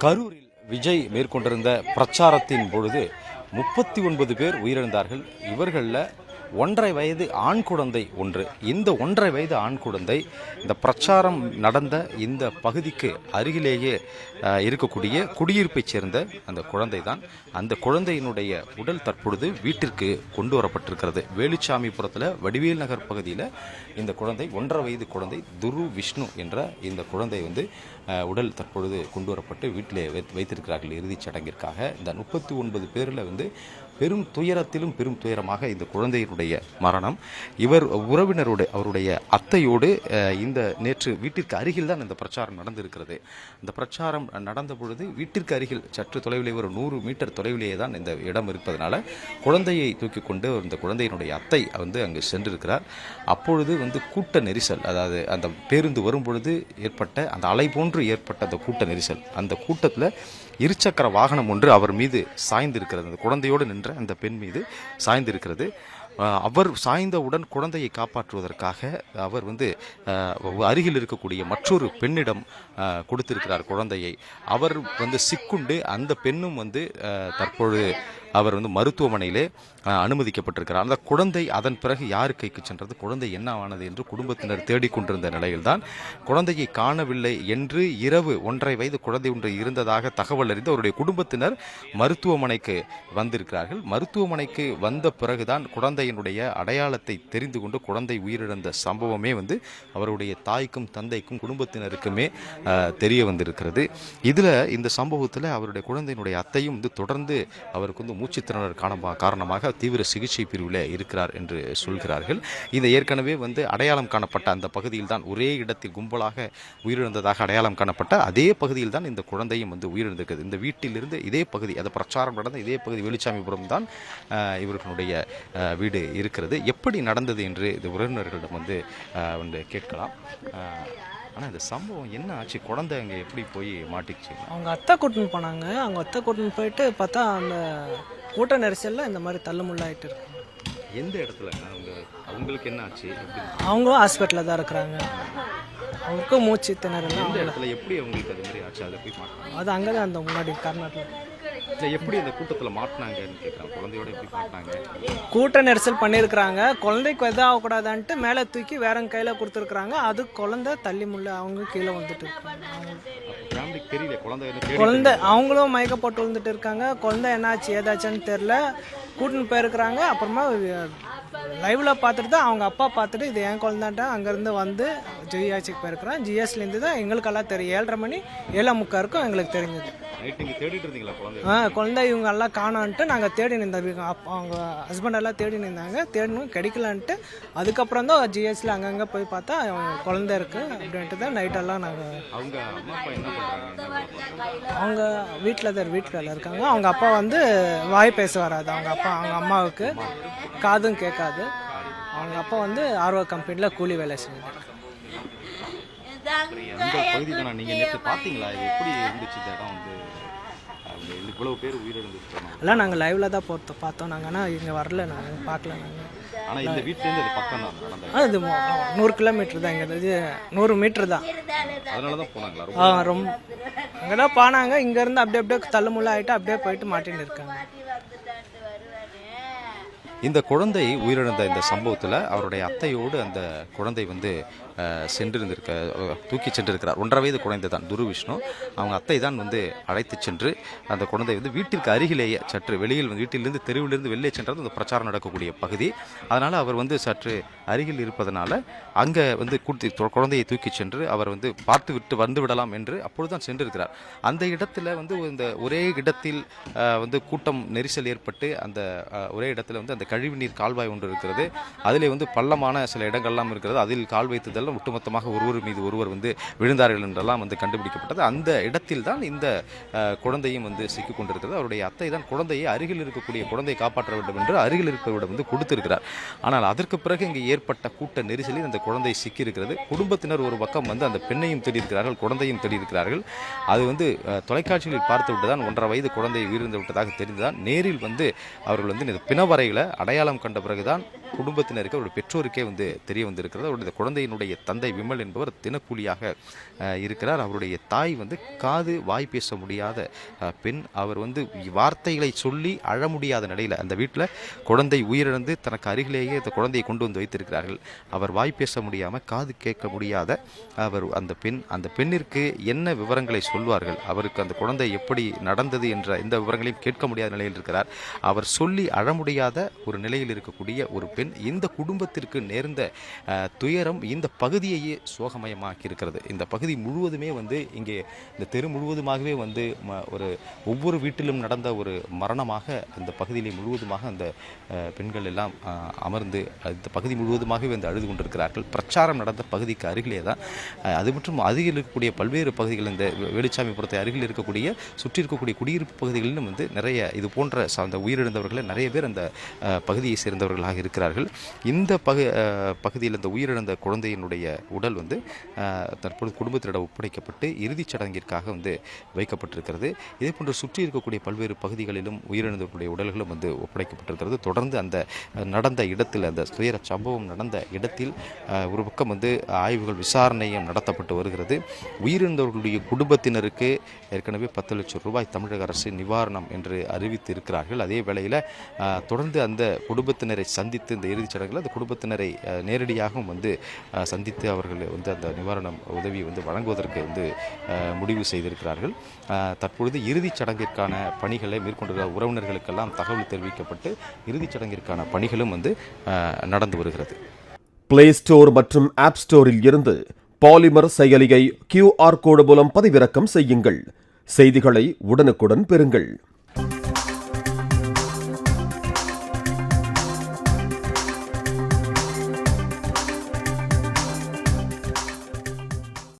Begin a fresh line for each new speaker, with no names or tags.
கரூரில் விஜய் மேற்கொண்டிருந்த பிரச்சாரத்தின் பொழுது 39 பேர் உயிரிழந்தார்கள். இவர்களில் 1.5 வயது ஆண் குழந்தை ஒன்று. இந்த 1.5 வயது ஆண் குழந்தை இந்த பிரச்சாரம் நடந்த இந்த பகுதிக்கு அருகிலேயே இருக்கக்கூடிய குடியிருப்பைச் சேர்ந்த அந்த குழந்தை தான். அந்த குழந்தையினுடைய உடல் தற்பொழுது வீட்டிற்கு கொண்டு வரப்பட்டிருக்கிறது. வேலுச்சாமிபுரத்தில் வடிவேல் நகர் பகுதியில் இந்த குழந்தை 1.5 வயது குழந்தை துரு விஷ்ணு என்ற இந்த குழந்தை உடல் தற்பொழுது கொண்டு வரப்பட்டு வீட்டிலே வைத்திருக்கிறார்கள் இறுதிச் சடங்கிற்காக. இந்த 39 பேரில் பெரும் துயரத்திலும் பெரும் துயரமாக இந்த குழந்தையினுடைய மரணம். இவர் உறவினருடைய அவருடைய அத்தையோடு இந்த நேற்று வீட்டிற்கு அருகில் தான் இந்த பிரச்சாரம் நடந்திருக்கிறது. இந்த பிரச்சாரம் நடந்த பொழுது வீட்டிற்கு அருகில் சற்று தொலைவிலே ஒரு 100 மீட்டர் தொலைவிலேயே தான் இந்த இடம் இருப்பதனால குழந்தையை தூக்கி கொண்டு இந்த குழந்தையினுடைய அத்தை அங்கு சென்றிருக்கிறார். அப்பொழுது கூட்ட நெரிசல், அதாவது அந்த பேருந்து வரும் பொழுது ஏற்பட்ட அந்த அலை போன்று ஏற்பட்ட அந்த கூட்ட நெரிசல், அந்த கூட்டத்தில் இருசக்கர வாகனம் ஒன்று அவர் மீது சாய்ந்திருக்கிறது. அந்த குழந்தையோடு நின்ற அந்த பெண் மீது சாய்ந்திருக்கிறது. அவர் சாய்ந்தவுடன் குழந்தையை காப்பாற்றுவதற்காக அவர் அருகில் இருக்கக்கூடிய மற்றொரு பெண்ணிடம் கொடுத்திருக்கிறார் குழந்தையை. அவர் சிக்குண்டு அந்த பெண்ணும் தற்பொழுது அவர் மருத்துவமனையிலே அனுமதிக்கப்பட்டிருக்கிறார். அந்த குழந்தை அதன் பிறகு யார் கைக்கு சென்றது, குழந்தை என்ன ஆனது என்று குடும்பத்தினர் தேடிக்கொண்டிருந்த நிலையில்தான் குழந்தையை காணவில்லை என்று இரவு 1.5 வயது குழந்தை ஒன்று இருந்ததாக தகவல் அறிந்து அவருடைய குடும்பத்தினர் மருத்துவமனைக்கு வந்திருக்கிறார்கள். மருத்துவமனைக்கு வந்த பிறகுதான் குழந்தையினுடைய அடையாளத்தை தெரிந்து கொண்டு குழந்தை உயிரிழந்த சம்பவமே அவருடைய தாய்க்கும் தந்தைக்கும் குடும்பத்தினருக்குமே தெரிய வந்திருக்கிறது. இதில் இந்த சம்பவத்தில் அவருடைய குழந்தையினுடைய அத்தையும் தொடர்ந்து அவருக்கு மூச்சுத்திணறல் காரணமாக தீவிர சிகிச்சை பிரிவில் இருக்கிறார் என்று சொல்கிறார்கள். இந்த ஏற்கனவே அடையாளம் காணப்பட்ட அந்த பகுதியில் தான் ஒரே இடத்தில் கும்பலாக உயிரிழந்ததாக அடையாளம் காணப்பட்ட அதே பகுதியில் தான் இந்த குழந்தையும் உயிரிழந்திருக்கிறது. இந்த வீட்டிலிருந்து இதே பகுதி, அது பிரச்சாரம் நடந்த இதே பகுதி வேலுச்சாமிபுரம் தான் இவர்களுடைய வீடு இருக்கிறது. எப்படி நடந்தது என்று இந்த உறவினர்களிடம் கேட்கலாம். ஆனால் இந்த சம்பவம் என்ன ஆச்சு, குழந்தை அங்கே எப்படி போய் மாட்டிச்சு?
அவங்க அத்தை கூட்டின்னு போனாங்க. அவங்க அத்தை கூட்டின்னு போயிட்டு பார்த்தா அந்த கூட்ட நெரிசலில் இந்த மாதிரி தள்ளுமுள்ளாயிட்டு இருக்கு.
எந்த இடத்துல அவங்களுக்கு என்ன ஆச்சு?
அவங்களும் ஹாஸ்பிட்டலில் தான் இருக்கிறாங்க. அவங்களுக்கும் மூச்சு திணறலாம்.
எந்த இடத்துல எப்படி அவங்களுக்கு அது மாதிரி ஆச்சு? அதை போய் மாட்டாங்க.
அது அங்கே தான் அந்த முன்னாடி கர்நாடகா.
இல்லை, எப்படி அந்த கூட்டத்தில் மாட்டினாங்கன்னு கேட்குறாங்க. குழந்தையோட எப்படி மாட்டினாங்க? கூட்ட
நெரிசல் பண்ணியிருக்கிறாங்க. குழந்தைக்கு எதாவது ஆகக்கூடாதான்ட்டு மேலே தூக்கி வேறங்க கையில் கொடுத்துருக்குறாங்க. அது குழந்தை தள்ளி முள்ள அவங்க கீழே வந்துட்டு இருக்காங்க.
தெரியல
குழந்தை அவங்களும் மயக்க போட்டு விழுந்துட்டு இருக்காங்க. குழந்தை என்னாச்சு ஏதாச்சுன்னு தெரில. கூட்டின்னு போயிருக்கிறாங்க. அப்புறமா லைவ்ல பார்த்துட்டு தான் அவங்க அப்பா பார்த்துட்டு இது என் குழந்தைன்ட்டா அங்கேருந்து ஜிஹெச்சுக்கு போயிருக்கிறோம். ஜிஹெச்லேருந்து தான் எங்களுக்கெல்லாம் தெரியும். 7:30 மணி 7:45 இருக்கும் எங்களுக்கு தெரிஞ்சது. குழந்தை இவங்க எல்லாம் காணான்ட்டு நாங்கள் தேடி நின்றோம். அவங்க ஹஸ்பண்டெல்லாம் தேடி நின்றாங்க. தேடணும் கிடைக்கலான்ட்டு அதுக்கப்புறம் தான் ஜிஹெச்சில் அங்கங்கே போய் பார்த்தா அவங்க குழந்தை இருக்குது அப்படின்ட்டு தான் நைட்டெல்லாம் நாங்கள் அவங்க வீட்டில் இருக்காங்க. அவங்க அப்பா வாய் பேச வராது. அவங்க அம்மாவுக்கு காதும் கேட்காது. அவங்க அப்பா ஆர்வ கம்பெனியில் கூலி வேலை செஞ்சுட்டு. எல்லாம் நாங்கள் லைவ்ல தான் பார்த்தோம். நாங்கள் ஆனால் இங்கே வரல, நாங்கள் பார்க்கல. அது 100 கிலோமீட்டர் தான். இங்கே 100 மீட்டர் தான். ரொம்ப அங்கே தான் போனாங்க. இங்கேருந்து அப்படியே தள்ளுமுள்ள ஆகிட்டு அப்படியே போயிட்டு மாட்டின்னு இருக்காங்க.
இந்த குழந்தை உயிரிழந்த இந்த சம்பவத்தில் அவருடைய அத்தையோடு அந்த குழந்தை தூக்கி சென்றிருக்கிறார். 1.5 வயது குழந்தை தான் துரு விஷ்ணு. அவங்க அத்தை தான் அழைத்து சென்று அந்த குழந்தை வீட்டிற்கு அருகிலேயே சற்று வெளியில் வீட்டிலிருந்து தெருவிலிருந்து வெளியே சென்றது அந்த பிரச்சாரம் நடக்கக்கூடிய பகுதி. அதனால் அவர் சற்று அருகில் இருப்பதனால அங்கே குழந்தையை தூக்கி சென்று அவர் பார்த்து விட்டு வந்து விடலாம் என்று அப்பொழுதுதான் சென்றிருக்கிறார். அந்த இடத்துல இந்த ஒரே இடத்தில் கூட்டம் நெரிசல் ஏற்பட்டு அந்த ஒரே இடத்துல அந்த கழிவுநீர் கால்வாய் ஒன்று இருக்கிறது. அதிலே பள்ளமான சில இடங்கள்லாம் இருக்கிறது. அதில் கால் வைத்ததெல்லாம் ஒட்டுமொத்தமாக ஒருவர் மீது ஒருவர் விழுந்தார்கள் என்றெல்லாம் கண்டுபிடிக்கப்பட்டது. அந்த இடத்தில் தான் இந்த குழந்தையும் சிக்கிக் கொண்டிருக்கிறது. அவருடைய அத்தை தான் குழந்தையை அருகில் இருக்கக்கூடிய குழந்தையை காப்பாற்ற வேண்டும் என்று அருகில் இருப்பவரிடம் கொடுத்திருக்கிறார். ஆனால் அதற்கு பிறகு இங்கே ஏற்பட்ட கூட்ட நெரிசலில் அந்த குழந்தை சிக்கி இருக்கிறது. குடும்பத்தினர் ஒரு பக்கம் அந்த பெண்ணையும் தேடியிருக்கிறார்கள், குழந்தையும் தேடியிருக்கிறார்கள். அது தொலைக்காட்சிகளில் பார்த்து விட்டுதான் 1.5 வயது குழந்தை உயிரிழந்து விட்டதாக தெரிந்துதான் நேரில் அவர்கள் இந்த பிணவரையில் அடையாளம் கண்ட பிறகுதான் குடும்பத்தினருக்கு அவருடைய பெற்றோருக்கே வந்து தெரிய வந்திருக்கிறது. அவருடைய குழந்தையினுடைய தந்தை விமல் என்பவர் தினக்கூலியாக இருக்கிறார். அவருடைய தாய் வந்து காது வாய் பேச முடியாத பெண். அவர் வந்து வார்த்தைகளை சொல்லி அழ முடியாத நிலையில் அந்த வீட்டில் குழந்தை உயிரிழந்து தனக்கு அருகிலேயே அந்த குழந்தையை கொண்டு வந்து வைத்திருக்கிறார்கள். அவர் வாய் பேச முடியாமல் காது கேட்க முடியாத அந்த பெண்ணிற்கு என்ன விவரங்களை சொல்வார்கள், அவருக்கு அந்த குழந்தை எப்படி நடந்தது என்ற இந்த விவரங்களையும் கேட்க முடியாத நிலையில் இருக்கிறார். அவர் சொல்லி அழ முடியாத ஒரு நிலையில் இருக்கக்கூடிய ஒரு பெண். இந்த குடும்பத்திற்கு நேர்ந்த துயரம் இந்த பகுதியையே சோகமயமாக்கி இருக்கிறது. இந்த பகுதி முழுவதுமே வந்து இங்கே இந்த தெரு முழுவதுமாகவே வந்து ஒவ்வொரு வீட்டிலும் நடந்த ஒரு மரணமாக இந்த பகுதியிலே முழுவதுமாக அந்த பெண்கள் எல்லாம் அமர்ந்து இந்த பகுதி முழுவதுமாகவே வந்து அழுது கொண்டிருக்கிறார்கள். பிரச்சாரம் நடந்த பகுதிக்கு அருகிலே தான் அது மற்றும் அருகில் இருக்கக்கூடிய பல்வேறு பகுதிகள், இந்த வேலுச்சாமிபுரத்தை அருகில் இருக்கக்கூடிய சுற்றி இருக்கக்கூடிய குடியிருப்பு பகுதிகளிலும் வந்து நிறைய இது போன்ற அந்த உயிரிழந்தவர்களை நிறைய பேர் அந்த பகுதியை சேர்ந்தவர்களாக இருக்கிறார்கள். இந்த பகுதியில் இந்த உயிரிழந்த குழந்தையினுடைய உடல் வந்து தற்போது குடும்பத்திடம் ஒப்படைக்கப்பட்டு இறுதிச் சடங்கிற்காக வந்து வைக்கப்பட்டிருக்கிறது. இதே போன்று சுற்றி இருக்கக்கூடிய பல்வேறு பகுதிகளிலும் உயிரிழந்தவர்களுடைய உடல்களும் வந்து ஒப்படைக்கப்பட்டிருக்கிறது. தொடர்ந்து அந்த நடந்த இடத்தில், அந்த துயர சம்பவம் நடந்த இடத்தில் ஒரு பக்கம் வந்து ஆய்வுகள் விசாரணையும் நடத்தப்பட்டு வருகிறது. உயிரிழந்தவர்களுடைய குடும்பத்தினருக்கு ஏற்கனவே 10 லட்சம் ரூபாய் தமிழக அரசு நிவாரணம் என்று அறிவித்து இருக்கிறார்கள். அதே வேளையில் தொடர்ந்து அந்த குடும்பத்தினரை சந்தித்து இந்த இறுதிச் சடங்கில் அந்த குடும்பத்தினரை நேரடியாகவும் வந்து சந்தித்து அவர்கள் வந்து அந்த நிவாரணம் உதவி வந்து வழங்குவதற்கு வந்து முடிவு செய்திருக்கிறார்கள். தற்பொழுது இறுதிச் சடங்கிற்கான பணிகளை மேற்கொண்டிருக்கிற உறவினர்களுக்கெல்லாம் தகவல் தெரிவிக்கப்பட்டு இறுதிச் சடங்கிற்கான பணிகளும் வந்து நடந்து வருகிறது.
பிளே ஸ்டோர் மற்றும் ஆப் ஸ்டோரில் இருந்து பாலிமர் செயலியை QR கோடு மூலம் பதிவிறக்கம் செய்யுங்கள். செய்திகளை உடனுக்குடன் பெறுங்கள்.